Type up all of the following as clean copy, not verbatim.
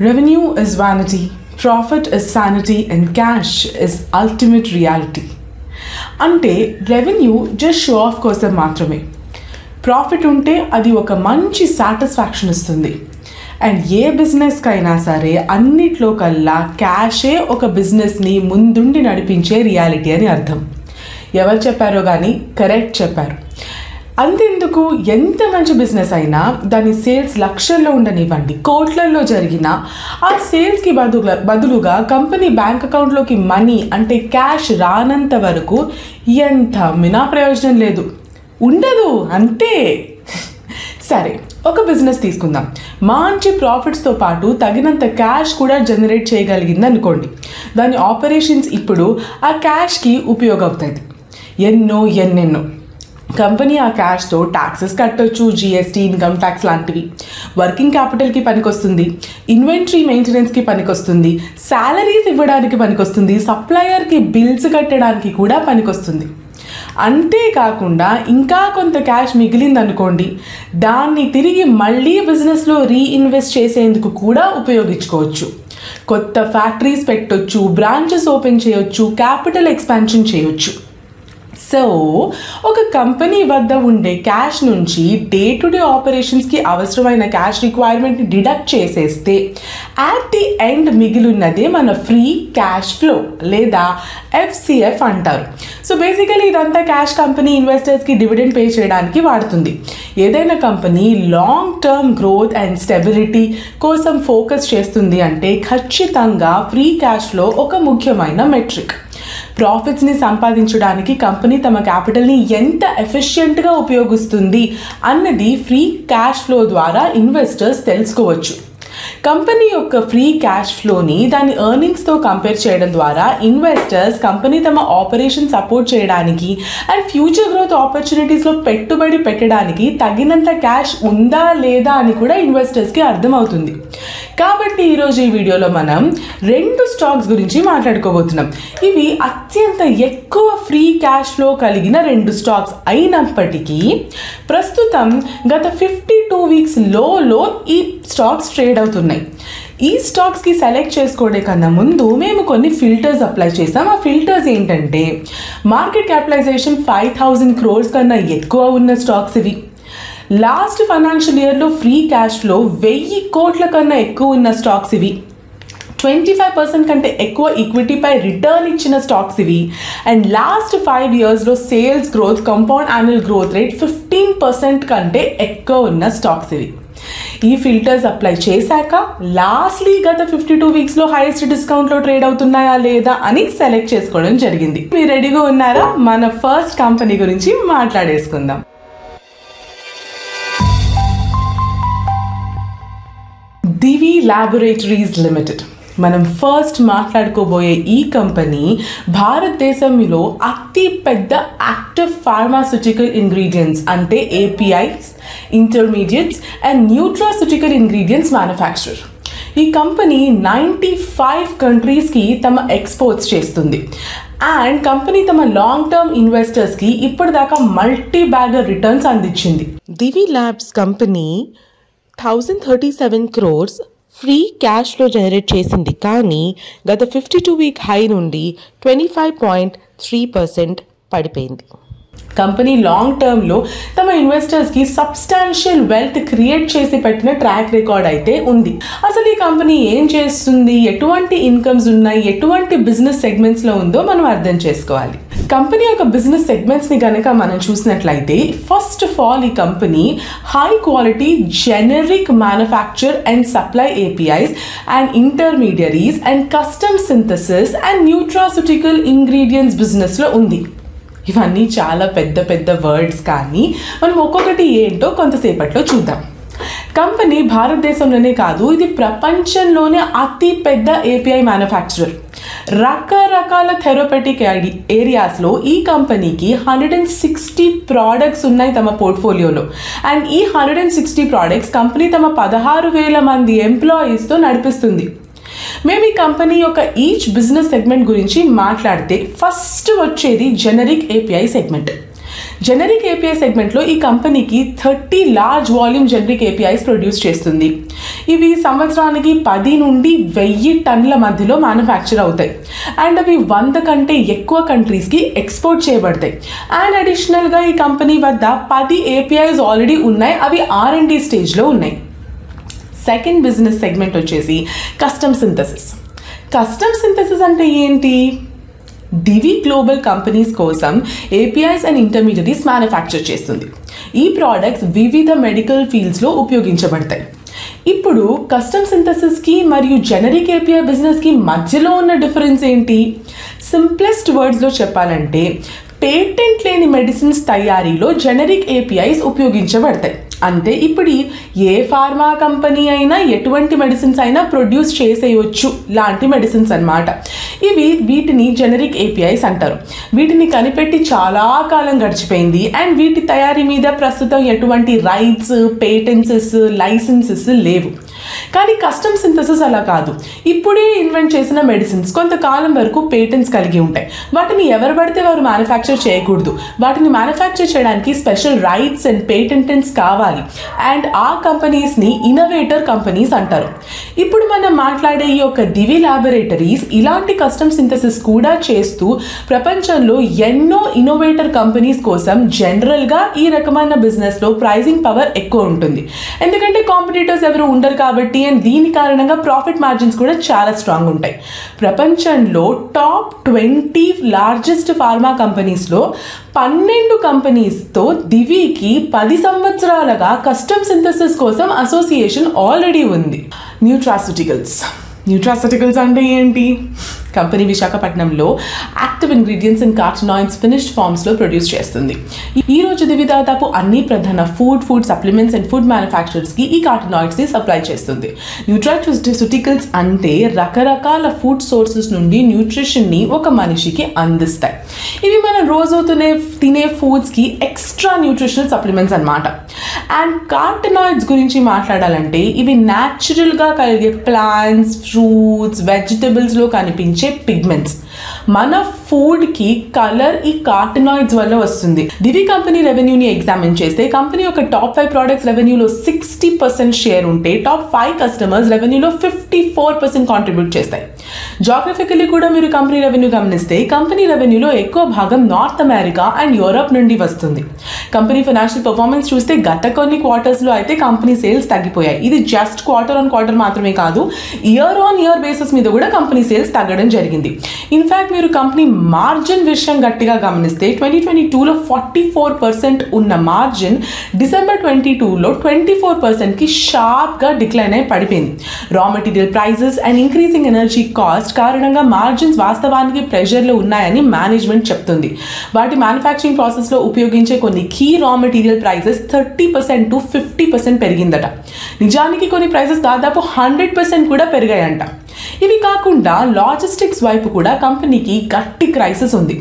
Revenue is vanity, profit is sanity, and cash is ultimate reality. అంటే revenue just show off కోసం మాత్రమే. Profit ఉంటే అది ఒక మంచి సాటిస్ఫాక్షన్ ఇస్తుంది. అండ్ ఏ బిజినెస్కైనా సరే అన్నిట్లో కల్లా క్యాషే ఒక బిజినెస్ని ముందుండి నడిపించే రియాలిటీ అని అర్థం. ఎవరు చెప్పారో కానీ కరెక్ట్ చెప్పారు. అంతెందుకు, ఎంత మంచి బిజినెస్ అయినా దాని సేల్స్ లక్షల్లో ఉండనివ్వండి, కోట్లల్లో జరిగిన ఆ సేల్స్కి బదులుగా కంపెనీ బ్యాంక్ అకౌంట్లోకి మనీ అంటే క్యాష్ రానంత వరకు ఎంత మినా ప్రయోజనం లేదు, ఉండదు అంతే. సరే, ఒక బిజినెస్ తీసుకుందాం. మంచి ప్రాఫిట్స్తో పాటు తగినంత క్యాష్ కూడా జనరేట్ చేయగలిగింది అనుకోండి. దాని ఆపరేషన్స్ ఇప్పుడు ఆ క్యాష్కి ఉపయోగపడుతుంది. ఎన్నెన్నో కంపెనీ ఆ క్యాష్తో ట్యాక్సెస్ కట్టొచ్చు, జిఎస్టీ, ఇన్కమ్ ట్యాక్స్ లాంటివి. వర్కింగ్ క్యాపిటల్కి పనికొస్తుంది, ఇన్వెంటరీ మెయింటెనెన్స్కి పనికొస్తుంది, శాలరీస్ ఇవ్వడానికి పనికొస్తుంది, సప్లయర్కి బిల్స్ కట్టడానికి కూడా పనికొస్తుంది. అంతేకాకుండా ఇంకా కొంత క్యాష్ మిగిలిందనుకోండి, దాన్ని తిరిగి మళ్ళీ బిజినెస్లో రీఇన్వెస్ట్ చేసేందుకు కూడా ఉపయోగించుకోవచ్చు. కొత్త ఫ్యాక్టరీస్ పెట్టొచ్చు, బ్రాంచెస్ ఓపెన్ చేయొచ్చు, క్యాపిటల్ ఎక్స్పాన్షన్ చేయొచ్చు. సో ఒక కంపెనీ వద్ద ఉండే క్యాష్ నుంచి డే టు డే ఆపరేషన్స్కి అవసరమైన క్యాష్ రిక్వైర్మెంట్ని డిడక్ట్ చేసేస్తే అట్ ది ఎండ్ మిగిలినదే మన ఫ్రీ క్యాష్ ఫ్లో లేదా FCF అంటారు. సో బేసికలీ ఇదంతా క్యాష్ కంపెనీ ఇన్వెస్టర్స్కి డివిడెండ్ పే చేయడానికి వాడుతుంది. ఏదైనా company long term growth and stability కోసం ఫోకస్ చేస్తుంది అంటే ఖచ్చితంగా ఫ్రీ క్యాష్ ఫ్లో ఒక ముఖ్యమైన మెట్రిక్. ప్రాఫిట్స్ని సంపాదించడానికి కంపెనీ తమ క్యాపిటల్ని ఎంత ఎఫిషియెంట్గా ఉపయోగిస్తుంది అన్నది ఫ్రీ క్యాష్ ఫ్లో ద్వారా ఇన్వెస్టర్స్ తెలుసుకోవచ్చు. కంపెనీ యొక్క ఫ్రీ క్యాష్ ఫ్లోని దాని ఎర్నింగ్స్తో కంపేర్ చేయడం ద్వారా ఇన్వెస్టర్స్ కంపెనీ తమ ఆపరేషన్ సపోర్ట్ చేయడానికి అండ్ ఫ్యూచర్ గ్రోత్ ఆపర్చునిటీస్లో పెట్టుబడి పెట్టడానికి తగినంత క్యాష్ ఉందా లేదా అని కూడా ఇన్వెస్టర్స్కి అర్థమవుతుంది. కాబట్టి ఈరోజు ఈ వీడియోలో మనం 2 స్టాక్స్ గురించి మాట్లాడుకోబోతున్నాం. ఇవి అత్యంత ఎక్కువ ఫ్రీ క్యాష్ ఫ్లో కలిగిన 2 స్టాక్స్ అయినప్పటికీ ప్రస్తుతం గత 52 వీక్స్ లోలో ఈ స్టాక్స్ ట్రేడ్ అవుతున్నాయి. ఈ స్టాక్స్కి సెలెక్ట్ చేసుకోవడం కన్నా ముందు మేము కొన్ని ఫిల్టర్స్ అప్లై చేసాం. ఆ ఫిల్టర్స్ ఏంటంటే, మార్కెట్ క్యాపిటలైజేషన్ 5000 crores కన్నా ఎక్కువ ఉన్న స్టాక్స్ ఇవి. లాస్ట్ ఫైనాన్షియల్ ఇయర్లో ఫ్రీ క్యాష్ ఫ్లో 1000 కోట్ల కన్నా ఎక్కువ ఉన్న స్టాక్స్ ఇవి. 25% కంటే ఎక్కువ ఈక్విటీపై రిటర్న్ ఇచ్చిన స్టాక్స్ ఇవి. అండ్ లాస్ట్ 5 yearsలో sales growth compound annual growth rate 15% కంటే ఎక్కువ ఉన్న స్టాక్స్ ఇవి. ఈ ఫిల్టర్స్ అప్లై చేశాక లాస్ట్లీ గత 52 వీక్స్లో హైయెస్ట్ డిస్కౌంట్లో ట్రేడ్ అవుతున్నాయా లేదా అని సెలెక్ట్ చేసుకోవడం జరిగింది. మీరు రెడీగా ఉన్నారా? మన ఫస్ట్ కంపెనీ గురించి మాట్లాడేసుకుందాం. Divi laboratories limited. మనం ఫస్ట్ మాట్లాడుకోబోయే ఈ కంపెనీ భారతదేశంలో అతి పెద్ద యాక్టివ్ ఫార్మాస్యూటికల్ ఇంగ్రీడియంట్స్ అంటే APIs, intermediates and nutraceutical ingredients manufacturer. ఈ కంపెనీ 95 కంట్రీస్కి తమ ఎక్స్పోర్ట్స్ చేస్తుంది. అండ్ కంపెనీ తమ లాంగ్ టర్మ్ ఇన్వెస్టర్స్కి ఇప్పటిదాకా మల్టీ బ్యాగర్ రిటర్న్స్ అందించింది. Divi labs company 1037 crores free cash flow generate చేసింది, కానీ గత 52 వీక్ హై నుండి 25.3% పడిపోయింది. కంపెనీ లాంగ్ టర్మ్లో తమ ఇన్వెస్టర్స్కి సబ్స్టాన్షియల్ వెల్త్ క్రియేట్ చేసి పెట్టిన ట్రాక్ రికార్డ్ అయితే ఉంది. అసలు ఈ కంపెనీ ఏం చేస్తుంది, ఎటువంటి ఇన్కమ్స్ ఉన్నాయి, ఎటువంటి బిజినెస్ సెగ్మెంట్స్లో ఉందో మనం అర్థం చేసుకోవాలి. కంపెనీ యొక్క బిజినెస్ సెగ్మెంట్స్ని కనుక మనం చూసినట్లయితే, ఫస్ట్ ఆఫ్ ఆల్ ఈ company high quality generic manufacture and supply APIs and intermediaries and custom synthesis and nutraceutical ingredients బిజినెస్లో ఉంది. ఇవన్నీ చాలా పెద్ద పెద్ద వర్డ్స్, కానీ మనం ఒక్కొక్కటి ఏంటో కొంతసేపట్లో చూద్దాం. కంపెనీ భారతదేశంలోనే కాదు, ఇది ప్రపంచంలోనే అతి పెద్ద API మ్యానుఫ్యాక్చరర్. రకరకాల థెరపటిక్ ఏరియాస్లో ఈ కంపెనీకి 160 ప్రోడక్ట్స్ ఉన్నాయి తమ పోర్ట్ఫోలియోలో. అండ్ ఈ 160 ప్రోడక్ట్స్ కంపెనీ తమ 16,000 మంది ఎంప్లాయీస్తో నడిపిస్తుంది. మేము ఈ కంపెనీ యొక్క ఈచ్ బిజినెస్ సెగ్మెంట్ గురించి మాట్లాడితే ఫస్ట్ వచ్చేది generic API segment. Generic API సెగ్మెంట్లో ఈ కంపెనీకి 30 large volume generic APIs produce చేస్తుంది. ఇవి సంవత్సరానికి 10 నుండి 1000 టన్నుల మధ్యలో మ్యానుఫ్యాక్చర్ అవుతాయి అండ్ అవి 100 కంటే ఎక్కువ కంట్రీస్కి ఎక్స్పోర్ట్ చేయబడతాయి. అండ్ అడిషనల్గా ఈ కంపెనీ వద్ద 10 APIs ఆల్రెడీ ఉన్నాయి, అవి R&D స్టేజ్లో ఉన్నాయి. సెకండ్ బిజినెస్ సెగ్మెంట్ వచ్చేసి కస్టమ్ సింథసిస్. కస్టమ్ సింథసిస్ అంటే ఏంటి? దివి గ్లోబల్ కంపెనీస్ కోసం APIs అండ్ ఇంటర్మీడియట్స్ మ్యానుఫ్యాక్చర్ చేస్తుంది. ఈ ప్రోడక్ట్స్ వివిధ మెడికల్ ఫీల్డ్స్లో ఉపయోగించబడతాయి. ఇప్పుడు కస్టమ్ సింథసిస్కి మరియు జెనరిక్ API బిజినెస్కి మధ్యలో ఉన్న డిఫరెన్స్ ఏంటి? సింప్లెస్ట్ వర్డ్స్లో చెప్పాలంటే పేటెంట్ లేని మెడిసిన్స్ తయారీలో జెనరిక్ APIs ఉపయోగించబడతాయి. అంటే ఇప్పుడు ఏ ఫార్మా కంపెనీ అయినా ఎటువంటి మెడిసిన్స్ అయినా ప్రొడ్యూస్ చేసేయచ్చు లాంటి మెడిసిన్స్ అన్నమాట. వీటిని జెనరిక్ APIs అంటారు. వీటిని కనిపెట్టి చాలా కాలం గడిచిపోయింది అండ్ వీటి తయారీ మీద ప్రస్తుతం ఎటువంటి రైట్స్, పేటెంట్స్, లైసెన్సెస్ లేవు. కానీ కస్టమ్ సింథసిస్ అలా కాదు. ఇప్పుడే ఇన్వెంట్ చేసిన మెడిసిన్స్ కొంతకాలం వరకు పేటెంట్స్ కలిగి ఉంటాయి. వాటిని ఎవరు పడితే వారు మ్యానుఫ్యాక్చర్ చేయకూడదు. వాటిని మ్యానుఫ్యాక్చర్ చేయడానికి స్పెషల్ రైట్స్ అండ్ పేటెంట్స్ కావాలి అండ్ ఆ కంపెనీస్ని ఇన్నోవేటర్ కంపెనీస్ అంటారు. ఇప్పుడు మనం మాట్లాడే ఈ యొక్క దివి ల్యాబొరేటరీస్ ఇలాంటి కస్టమ్ సింథసిస్ కూడా చేస్తూ ప్రపంచంలో ఎన్నో ఇన్నోవేటర్ కంపెనీస్ కోసం జనరల్గా ఈ రకమైన బిజినెస్లో ప్రైజింగ్ పవర్ ఎక్కువ ఉంటుంది. ఎందుకంటే కాంపిటీటర్స్ ఎవరు ఉండరు కాబట్టి అండ్ దీని కారణంగా ప్రాఫిట్ మార్జిన్స్ కూడా చాలా స్ట్రాంగ్ ఉంటాయి. ప్రపంచంలో టాప్ 20 లార్జెస్ట్ ఫార్మా కంపెనీస్లో 12 కంపెనీస్తో దివికి 10 సంవత్సరాలుగా కస్టమ్ సింథసిస్ కోసం అసోసియేషన్ ఆల్రెడీ ఉంది. న్యూట్రాస్యూటికల్స్ అంటే ఏంటి? కంపెనీ విశాఖపట్నంలో active ingredients and carotenoids finished ఫార్మ్స్లో ప్రొడ్యూస్ చేస్తుంది. ఈ రోజు దివి దాదాపు అన్ని ప్రధాన ఫుడ్ సప్లిమెంట్స్ అండ్ ఫుడ్ మ్యానుఫ్యాక్చరర్స్కి ఈ కార్టినాయిడ్స్ని సప్లై చేస్తుంది. న్యూట్రాస్యూటికల్స్ అంటే రకరకాల ఫుడ్ సోర్సెస్ నుండి న్యూట్రిషన్ని ఒక మనిషికి అందిస్తాయి. ఇవి మనం రోజు తినే ఫుడ్స్కి ఎక్స్ట్రా న్యూట్రిషనల్ సప్లిమెంట్స్ అన్నమాట. అండ్ కార్టినాయిడ్స్ గురించి మాట్లాడాలంటే ఇవి న్యాచురల్గా కలిగే ప్లాంట్స్, ఫ్రూట్స్, వెజిటబుల్స్లో కనిపించే పిగ్మెంట్స్. మన ఫుడ్కి కలర్ ఈ కార్టినాయిడ్స్ వల్ల వస్తుంది. దివి కంపెనీ రెవెన్యూని ఎగ్జామిన్ చేస్తే కంపెనీ యొక్క టాప్ 5 ప్రోడక్ట్స్ రెవెన్యూలో 60% షేర్ ఉంటే టాప్ 5 కస్టమర్స్ రెవెన్యూలో 54% కాంట్రిబ్యూట్ చేస్తాయి. జాగ్రఫికల్లీ కూడా మీరు కంపెనీ రెవెన్యూ గమనిస్తే కంపెనీ రెవెన్యూలో ఎక్కువ భాగం నార్త్ అమెరికా అండ్ యూరప్ నుండి వస్తుంది. కంపెనీ ఫైనాన్షియల్ పర్ఫార్మెన్స్ చూస్తే గత కొన్ని క్వార్టర్స్లో అయితే కంపెనీ సేల్స్ తగ్గిపోయాయి. ఇది జస్ట్ క్వార్టర్ ఆన్ క్వార్టర్ మాత్రమే కాదు, ఇయర్ ఆన్ ఇయర్ బేసిస్ మీద కూడా కంపెనీ సేల్స్ తగ్గడం జరిగింది. ఇన్ఫ్యాక్ట్ మీరు కంపెనీ మార్జిన్ విషయం గట్టిగా గమనిస్తే 2022లో 44% ఉన్న మార్జిన్ డిసెంబర్ 2022లో 24%కి షార్ప్గా డిక్లైన్ అయి పడిపోయింది. Raw material prices and increasing energy cost కారణంగా మార్జిన్స్ వాస్తవానికి ప్రెషర్లో ఉన్నాయని మేనేజ్మెంట్ చెప్తుంది. వాటి మ్యానుఫ్యాక్చరింగ్ ప్రాసెస్లో ఉపయోగించే కొన్ని కీ రా మెటీరియల్ ప్రైజెస్ 30% to 50% పెరిగిందట. నిజానికి కొన్ని ప్రైజెస్ దాదాపు 100% కూడా పెరిగాయంట. ఇవి కాకుండా లాజిస్టిక్స్ వైపు కూడా కంపెనీకి గట్టి క్రైసిస్ ఉంది.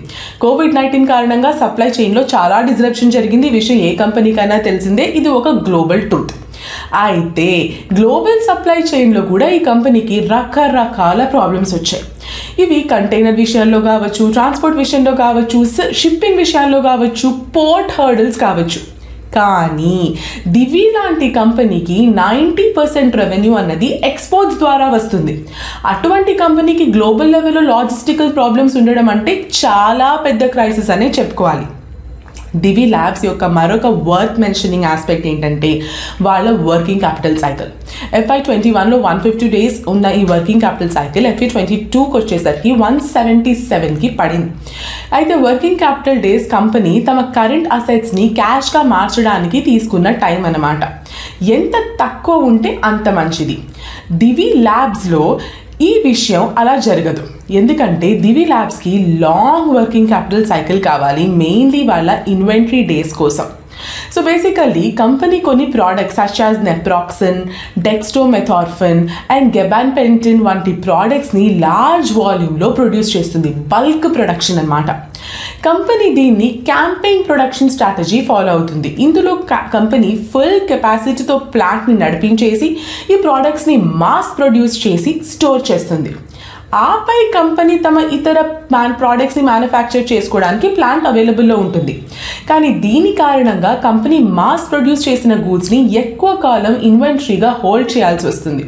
COVID-19 కారణంగా సప్లై చైన్లో చాలా డిస్రప్షన్ జరిగింది. ఈ విషయం ఏ కంపెనీకైనా తెలిసిందే, ఇది ఒక గ్లోబల్ ట్రూత్. అయితే గ్లోబల్ సప్లై చైన్లో కూడా ఈ కంపెనీకి రకరకాల ప్రాబ్లమ్స్ వచ్చాయి. ఇవి కంటైనర్ విషయాల్లో కావచ్చు, ట్రాన్స్పోర్ట్ విషయంలో కావచ్చు, షిప్పింగ్ విషయాల్లో కావచ్చు, పోర్ట్ హర్డల్స్ కావచ్చు. కానీ దివి లాంటి కంపెనీకి 90% రెవెన్యూ అన్నది ఎక్స్పోర్ట్స్ ద్వారా వస్తుంది. అటువంటి కంపెనీకి గ్లోబల్ లెవెల్లో లాజిస్టికల్ ప్రాబ్లమ్స్ ఉండడం అంటే చాలా పెద్ద క్రైసిస్ అనే చెప్పుకోవాలి. దివి ల్యాబ్స్ యొక్క మరొక వర్త్ మెన్షనింగ్ ఆస్పెక్ట్ ఏంటంటే వాళ్ళ వర్కింగ్ క్యాపిటల్ సైకిల్. FY21లో 150 days ఉన్న ఈ వర్కింగ్ క్యాపిటల్ సైకిల్ FY22కి వచ్చేసరికి 177కి పడింది. అయితే వర్కింగ్ క్యాపిటల్ డేస్ కంపెనీ తమ కరెంట్ అసెట్స్ని క్యాష్గా మార్చడానికి తీసుకున్న టైం అన్నమాట. ఎంత తక్కువ ఉంటే అంత మంచిది. దివి ల్యాబ్స్లో ఈ విషయం అలా జరగదు. ఎందుకంటే దివి ల్యాబ్స్కి లాంగ్ వర్కింగ్ క్యాపిటల్ సైకిల్ కావాలి, మెయిన్లీ వాళ్ళ ఇన్వెంటరీ డేస్ కోసం. సో బేసికల్లీ కంపెనీ కొన్ని ప్రోడక్ట్స్ సచ్ యాజ్ నెప్రాక్సిన్, డెక్స్టోమెథార్ఫిన్ అండ్ గెబాన్పెంటిన్ వంటి ప్రోడక్ట్స్ని లార్జ్ వాల్యూమ్లో ప్రొడ్యూస్ చేస్తుంది. బల్క్ ప్రొడక్షన్ అన్నమాట. కంపెనీ దీన్ని క్యాంపెయిన్ ప్రొడక్షన్ స్ట్రాటజీ ఫాలో అవుతుంది. ఇందులో కంపెనీ ఫుల్ కెపాసిటీతో ప్లాంట్ని నడిపించేసి ఈ ప్రోడక్ట్స్ని మాస్ ప్రొడ్యూస్ చేసి స్టోర్ చేస్తుంది. ఆపై కంపెనీ తమ ఇతర ప్రోడక్ట్స్ని మ్యానుఫ్యాక్చర్ చేసుకోవడానికి ప్లాంట్ అవైలబుల్లో ఉంటుంది. కానీ దీని కారణంగా కంపెనీ మాస్ ప్రొడ్యూస్ చేసిన గూడ్స్ని ఎక్కువ కాలం ఇన్వెంటరీగా హోల్డ్ చేయాల్సి వస్తుంది.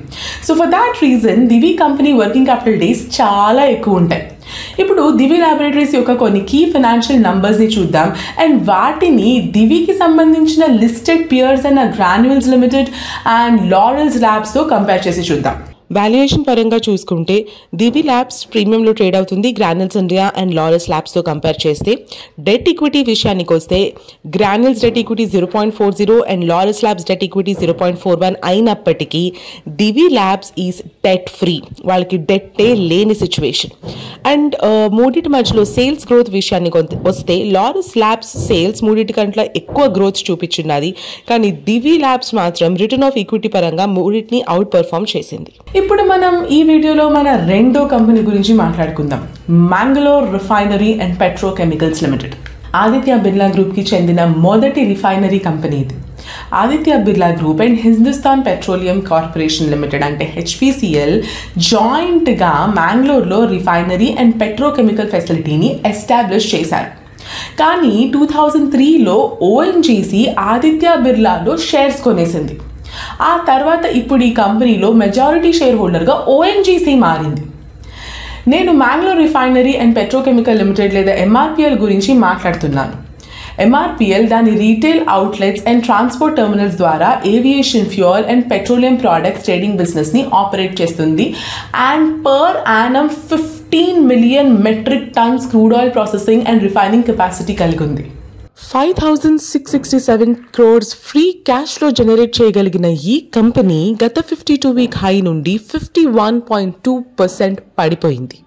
So for that reason Divi company working capital days చాలా ఎక్కువ ఉంటాయి. ఇప్పుడు దివి ల్యాబొరేటరీస్ యొక్క కొన్ని కీ ఫైనాన్షియల్ నంబర్స్ని చూద్దాం అండ్ వాటిని దివికి సంబంధించిన లిస్టెడ్ పియర్స్ అయిన గ్రాన్యూల్స్ లిమిటెడ్ అండ్ లారెల్స్ ల్యాబ్స్తో కంపేర్ చేసి చూద్దాం. వాల్యుయేషన్ పరంగా చూసుకుంటే దివి ల్యాబ్స్ ప్రీమియంలో ట్రేడ్ అవుతుంది గ్రాన్యూల్స్ ఇండియా అండ్ లారెల్స్ ల్యాబ్స్తో కంపేర్ చేస్తే. డెట్ ఈక్విటీ విషయానికి వస్తే Granules debt equity 0.40 and Laurus labs debt equity 0.41 అయినప్పటికీ Divi labs is debt free, వాళ్ళకి డెట్టే లేని సిచ్యువేషన్. అండ్ మూడింటి మధ్యలో సేల్స్ గ్రోత్ విషయానికి వస్తే లారెల్స్ ల్యాబ్స్ సేల్స్ మూడింటి కంటే ఎక్కువ గ్రోత్ చూపించున్నది, కానీ దివి ల్యాబ్స్ మాత్రం రిటర్న్ ఆఫ్ ఈక్విటీ పరంగా మూడింటిని అవుట్ పర్ఫార్మ్ చేసింది. ఇప్పుడు మనం ఈ వీడియోలో మన రెండో కంపెనీ గురించి మాట్లాడుకుందాం, Mangalore refinery and petrochemicals limited. Aditya Birla గ్రూప్కి చెందిన మొదటి రిఫైనరీ కంపెనీ ఇది. Aditya Birla group and Hindustan petroleum corporation limited అంటే HPCL జాయింట్గా మ్యాంగలోర్లో రిఫైనరీ అండ్ పెట్రోకెమికల్ ఫెసిలిటీని ఎస్టాబ్లిష్ చేశారు. కానీ 2003లో ONGC ఆదిత్య బిర్లాలో షేర్స్ కొనేసింది. ఆ తర్వాత ఇప్పుడు ఈ కంపెనీలో మెజారిటీ షేర్ హోల్డర్గా ONGC మారింది. నేను Mangalore refinery and petrochemical limited లేదా MRPL గురించి మాట్లాడుతున్నాను. MRPL దాని retail outlets and transport terminals ద్వారా aviation fuel and petroleum products trading బిజినెస్ని ఆపరేట్ చేస్తుంది and per annum 15 million metric tons crude oil processing and refining capacity కలిగి ఉంది. 5,667 crores free cash flow generate చేయగలిగిన ఈ కంపెనీ గత 52-week high నుండి 51.2% పడిపోయింది.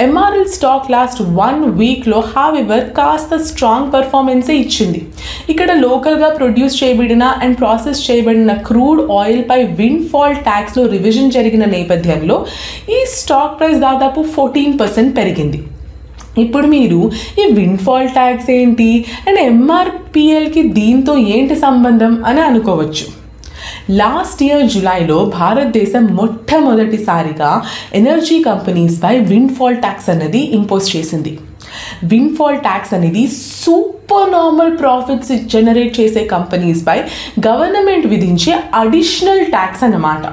MRL స్టాక్ లాస్ట్ 1 weekలో హావెవర్ కాస్త స్ట్రాంగ్ పర్ఫార్మెన్సే ఇచ్చింది. ఇక్కడ లోకల్గా ప్రొడ్యూస్ చేయబడిన అండ్ ప్రాసెస్ చేయబడిన క్రూడ్ ఆయిల్ పై విండ్ ఫాల్ ట్యాక్స్లో రివిజన్ జరిగిన నేపథ్యంలో ఈ స్టాక్ ప్రైస్ దాదాపు 14% పెరిగింది. ఇప్పుడు మీరు ఈ విండ్ఫాల్ ట్యాక్స్ ఏంటి అండ్ MRPLకి దీంతో ఏంటి సంబంధం అని అనుకోవచ్చు. లాస్ట్ ఇయర్ జూలైలో భారతదేశం మొట్టమొదటిసారిగా ఎనర్జీ కంపెనీస్పై విండ్ఫాల్ ట్యాక్స్ అనేది ఇంపోజ్ చేసింది. విండ్ఫాల్ ట్యాక్స్ అనేది సూపర్ నార్మల్ ప్రాఫిట్స్ జనరేట్ చేసే కంపెనీస్పై గవర్నమెంట్ విధించే అడిషనల్ ట్యాక్స్ అన్నమాట.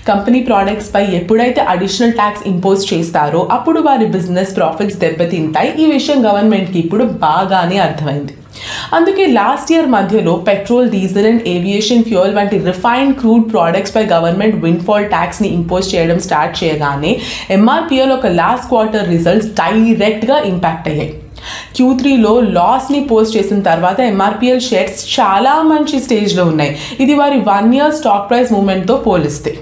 కంపెనీ ప్రోడక్ట్స్ పై ఎప్పుడైతే అడిషనల్ ట్యాక్స్ ఇంపోజ్ చేస్తారో అప్పుడు వారి బిజినెస్ ప్రాఫిట్స్ దెబ్బతింటాయి. ఈ విషయం గవర్నమెంట్కి ఇప్పుడు బాగానే అర్థమైంది. అందుకే లాస్ట్ ఇయర్ మధ్యలో petrol, diesel and aviation fuel వంటి రిఫైన్డ్ క్రూడ్ ప్రోడక్ట్స్ పై గవర్నమెంట్ విండ్ఫాల్ ట్యాక్స్ని ఇంపోజ్ చేయడం స్టార్ట్ చేయగానే MRPL ఒక లాస్ట్ క్వార్టర్ రిజల్ట్స్ డైరెక్ట్గా ఇంపాక్ట్ అయ్యాయి. Q3లో లాస్ని పోస్ట్ చేసిన తర్వాత MRPL షేర్స్ చాలా మంచి స్టేజ్లో ఉన్నాయి. ఇది వారి 1 year స్టాక్ ప్రైస్ మూవ్మెంట్తో పోలిస్తే.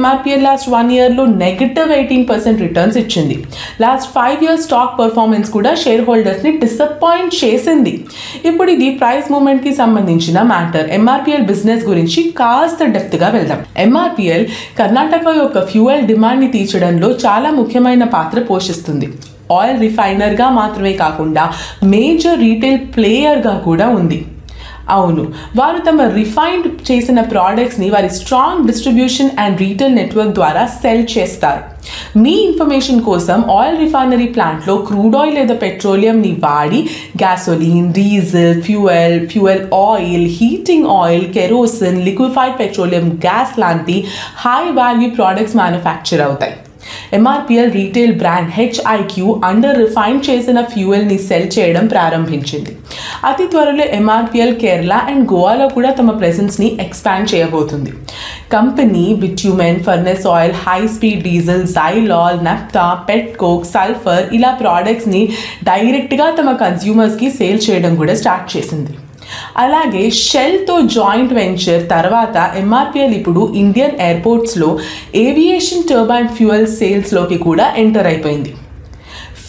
MRPL లాస్ట్ 1 yearలో -18% రిటర్న్స్ ఇచ్చింది. లాస్ట్ 5 years స్టాక్ పర్ఫార్మెన్స్ కూడా షేర్ హోల్డర్స్ని డిసప్పాయింట్ చేసింది. ఇప్పుడు ఇది ప్రైస్ మూవ్మెంట్కి సంబంధించిన మ్యాటర్. MRPL బిజినెస్ గురించి కాస్త డెప్త్గా వెళ్దాం. MRPL కర్ణాటక యొక్క ఫ్యూయల్ డిమాండ్ని తీర్చడంలో చాలా ముఖ్యమైన పాత్ర పోషిస్తుంది. ఆయిల్ రిఫైనర్గా మాత్రమే కాకుండా మేజర్ రీటైల్ ప్లేయర్గా కూడా ఉంది. అవును, వారు తమ రిఫైన్డ్ చేసిన ప్రోడక్ట్స్ని వారి strong distribution and retail network ద్వారా సెల్ చేస్తారు. మీ ఇన్ఫర్మేషన్ కోసం ఆయిల్ రిఫైనరీ ప్లాంట్లో క్రూడ్ ఆయిల్ లేదా పెట్రోలియంని వాడి gasoline, diesel, fuel oil, heating oil, kerosene, liquefied petroleum gas లాంటి హై వాల్యూ ప్రోడక్ట్స్ మ్యానుఫ్యాక్చర్ అవుతాయి. MRPL retail brand HIQ under refine చేసిన ఫ్యూయల్ని cell చేయడం ప్రారంభించింది. అతి త్వరలో MRPL కేరళ అండ్ గోవాలో కూడా తమ ప్రెసెన్స్ని ఎక్స్పాండ్ చేయబోతుంది. Company bitumen, furnace oil, high speed diesel, xylol, naphtha, pet coke, sulphur ఇలా ప్రోడక్ట్స్ని డైరెక్ట్గా తమ కన్స్యూమర్స్కి సేల్ చేయడం కూడా స్టార్ట్ చేసింది. అలాగే షెల్తో జాయింట్ వెంచర్ తర్వాత MRPL ఇప్పుడు ఇండియన్ ఎయిర్పోర్ట్స్లో ఏవియేషన్ టర్బైన్ ఫ్యూయల్ సేల్స్లోకి కూడా ఎంటర్ అయిపోయింది.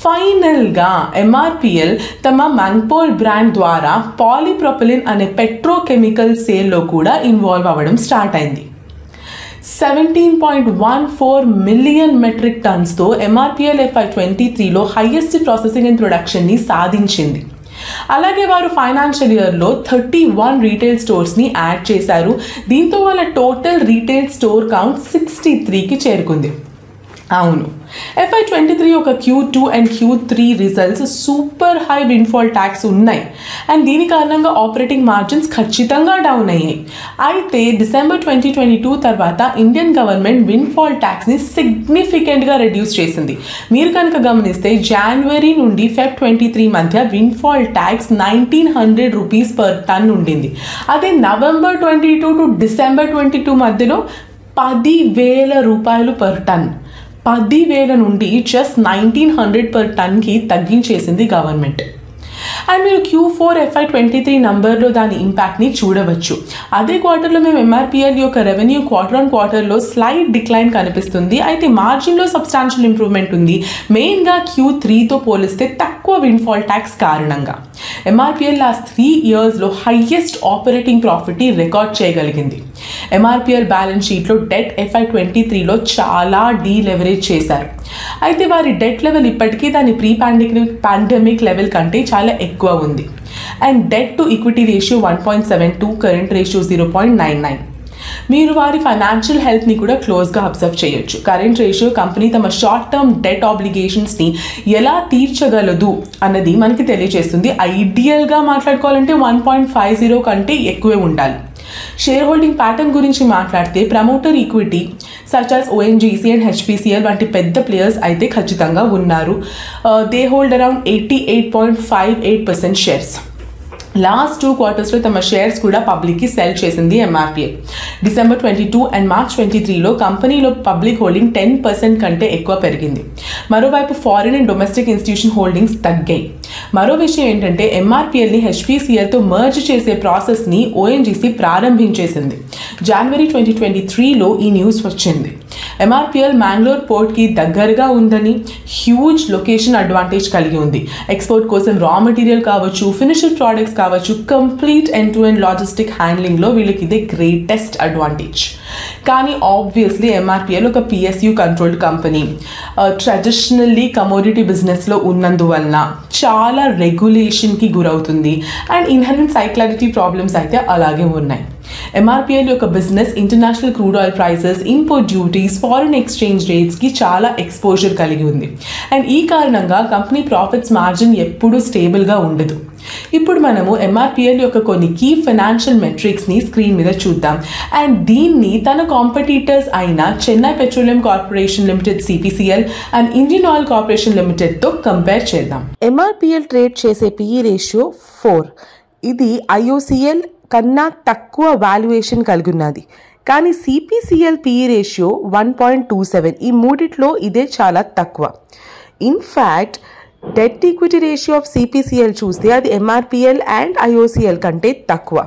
ఫైనల్గా MRPL తమ మ్యాంగ్పోల్ బ్రాండ్ ద్వారా పాలీప్రొపిలిన్ అనే పెట్రోకెమికల్ సేల్లో కూడా ఇన్వాల్వ్ అవ్వడం స్టార్ట్ అయింది. 17.14 మిలియన్ మెట్రిక్ టన్స్తో MRPL FY23లో హైయెస్ట్ ప్రాసెసింగ్ అండ్ ప్రొడక్షన్ని సాధించింది. అలాగే వారు ఫైనాన్షియల్ ఇయర్లో 31 రీటైల్ స్టోర్స్ని యాడ్ చేశారు. దీంతో వాళ్ళ టోటల్ రీటైల్ స్టోర్ కౌంట్ 63కి చేరుకుంది. అవును, FY23 ఒక Q2 అండ్ Q3 results super high windfall tax ఉన్నాయి అండ్ దీని కారణంగా ఆపరేటింగ్ మార్జిన్స్ ఖచ్చితంగా డౌన్ అయ్యాయి. అయితే డిసెంబర్ 2022 తర్వాత ఇండియన్ గవర్నమెంట్ విన్ఫాల్ ట్యాక్స్ని సిగ్నిఫికెంట్గా రెడ్యూస్ చేసింది. మీరు కనుక గమనిస్తే జనవరి నుండి Feb 23 మధ్య విన్ఫాల్ ట్యాక్స్ 1900 రూపీస్ పర్ టన్ ఉండింది. అదే నవంబర్ 22 టు డిసెంబర్ 22 మధ్యలో 10,000 రూపాయలు పర్ టన్, 10,000 నుండి జస్ట్ 1900 పర్ టన్కి తగ్గించేసింది గవర్నమెంట్. అండ్ మీరు Q4 FY23 నంబర్లో దాని ఇంపాక్ట్ని చూడవచ్చు. అదే క్వార్టర్లో మేము MRPL యొక్క రెవెన్యూ క్వార్టర్ ఆన్ క్వార్టర్లో స్లైట్ డిక్లైన్ కనిపిస్తుంది. అయితే మార్జిన్లో సబ్స్టాన్షియల్ ఇంప్రూవ్మెంట్ ఉంది, మెయిన్గా Q3తో పోలిస్తే తక్కువ విన్ఫాల్ ట్యాక్స్ కారణంగా. MRPL లాస్ట్ 3 ఇయర్స్లో హైయెస్ట్ ఆపరేటింగ్ ప్రాఫిట్ని రికార్డ్ చేయగలిగింది. MRPL బ్యాలెన్స్ షీట్లో డెట్ FY23లో చాలా డీలెవరేజ్ చేశారు. అయితే వారి డెట్ లెవెల్ ఇప్పటికీ దాని పాండమిక్ లెవెల్ కంటే చాలా ఎక్కువ ఉంది. And debt to equity ratio 1.72, current ratio 0.99. మీరు వారి ఫైనాన్షియల్ హెల్త్ని కూడా క్లోజ్గా అబ్జర్వ్ చేయొచ్చు. కరెంట్ రేషియో కంపెనీ తమ షార్ట్ టర్మ్ డెట్ ఆబ్లిగేషన్స్ని ఎలా తీర్చగలదు అన్నది మనకి తెలియజేస్తుంది. ఐడియల్గా మాట్లాడుకోవాలంటే 1.50 కంటే ఎక్కువే ఉండాలి. షేర్ హోల్డింగ్ ప్యాటర్న్ గురించి మాట్లాడితే promoter equity such as ONGC and HPCL వంటి పెద్ద ప్లేయర్స్ అయితే ఖచ్చితంగా ఉన్నారు. They hold around 88.58% shares. Last 2 క్వార్టర్స్లో తమ షేర్స్ కూడా పబ్లిక్కి సెల్ చేసింది MRPL. డిసెంబర్ 22 అండ్ మార్చ్ 23లో కంపెనీలో పబ్లిక్ హోల్డింగ్ 10% కంటే ఎక్కువ పెరిగింది. మరోవైపు foreign and domestic institution holdings తగ్గాయి. మరో విషయం ఏంటంటే MRPLని HPCLతో మర్జ్ చేసే ప్రాసెస్ని ONGC ప్రారంభించేసింది. జనవరి 2023లో ఈ న్యూస్ వచ్చింది. MRPL మ్యాంగ్లూర్ పోర్ట్కి దగ్గరగా ఉందని, హ్యూజ్ లొకేషన్ అడ్వాంటేజ్ కలిగి ఉంది. ఎక్స్పోర్ట్ కోసం రా మెటీరియల్ కావచ్చు, ఫినిష్డ్ ప్రోడక్ట్స్ కావచ్చు, complete end to end logistic హ్యాండ్లింగ్లో వీళ్ళకి ఇదే గ్రేటెస్ట్ అడ్వాంటేజ్. కానీ ఆబ్వియస్లీ MRPL ఒక PSU controlled company, traditionally commodity బిజినెస్లో ఉన్నందువలన చాలా రెగ్యులేషన్కి గురవుతుంది అండ్ ఇన్హరెంట్ సైక్లారిటీ ప్రాబ్లమ్స్ అయితే అలాగే ఉన్నాయి. MRPL యొక్క business international crude oil prices, import duties, foreign exchange రేట్స్కి చాలా ఎక్స్పోజర్ కలిగి ఉంది. అండ్ ఈ కారణంగా కంపెనీ ప్రాఫిట్స్ మార్జిన్ ఎప్పుడూ స్టేబుల్గా ఉండదు. ఇప్పుడు మనము MRPL యొక్క కొన్ని కీ ఫైనాన్షియల్ మెట్రిక్స్ని స్క్రీన్ మీద చూద్దాం అండ్ దీన్ని తన కాంపిటీటర్స్ అయిన Chennai petroleum corporation limited CPCL and Indian oil corporation లిమిటెడ్తో కంపేర్ చేద్దాం. MRPL ట్రేడ్ చేసే PE రేషియో 4. ఇది IOCL కన్నా తక్కువ వాల్యుయేషన్ కలిగి ఉన్నది. కానీ CPCL PE రేషియో 1.27. ఈ మూడిట్లో ఇదే చాలా తక్కువ. In fact debt equity ratio of CPCL చూస్తే అది MRPL అండ్ IOCL కంటే తక్కువ.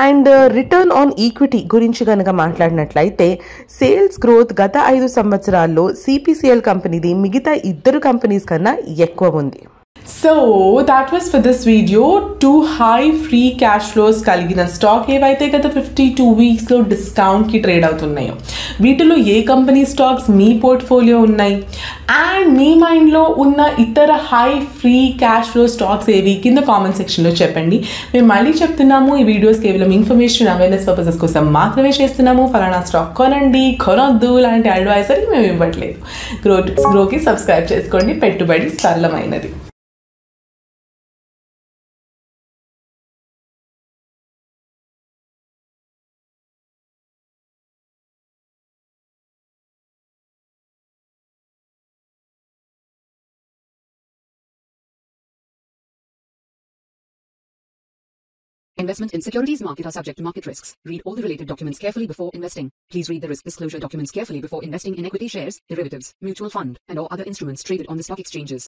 అండ్ రిటర్న్ ఆన్ ఈక్విటీ గురించి కనుక మాట్లాడినట్లయితే సేల్స్ గ్రోత్ గత 5 సంవత్సరాల్లో CPCL కంపెనీది మిగతా 2 కంపెనీస్ కన్నా ఎక్కువ ఉంది. So that was for this video. 2 high free cash flows కలిగిన స్టాక్ ఏవైతే గత 52 వీక్స్లో డిస్కౌంట్కి ట్రేడ్ అవుతున్నాయో వీటిలో ఏ కంపెనీ స్టాక్స్ మీ పోర్ట్ఫోలియో ఉన్నాయి అండ్ మీ మైండ్లో ఉన్న ఇతర high free cash flow stocks ఏవి కింద కామెంట్ సెక్షన్లో చెప్పండి. మేము మళ్ళీ చెప్తున్నాము, ఈ వీడియోస్ కేవలం ఇన్ఫర్మేషన్ అవేర్నెస్ పర్పసెస్ కోసం మాత్రమే చేస్తున్నాము. ఫలానా స్టాక్ కొనండి, కొనొద్దు లాంటి అడ్వైజరీ మేము ఇవ్వట్లేదు. గ్రోకి సబ్స్క్రైబ్ చేసుకోండి. పెట్టుబడి సరళమైనది. Investment in securities market are subject to market risks. Read all the related documents carefully before investing. Please read the risk disclosure documents carefully before investing in equity shares, derivatives, mutual fund, and or other instruments traded on the stock exchanges.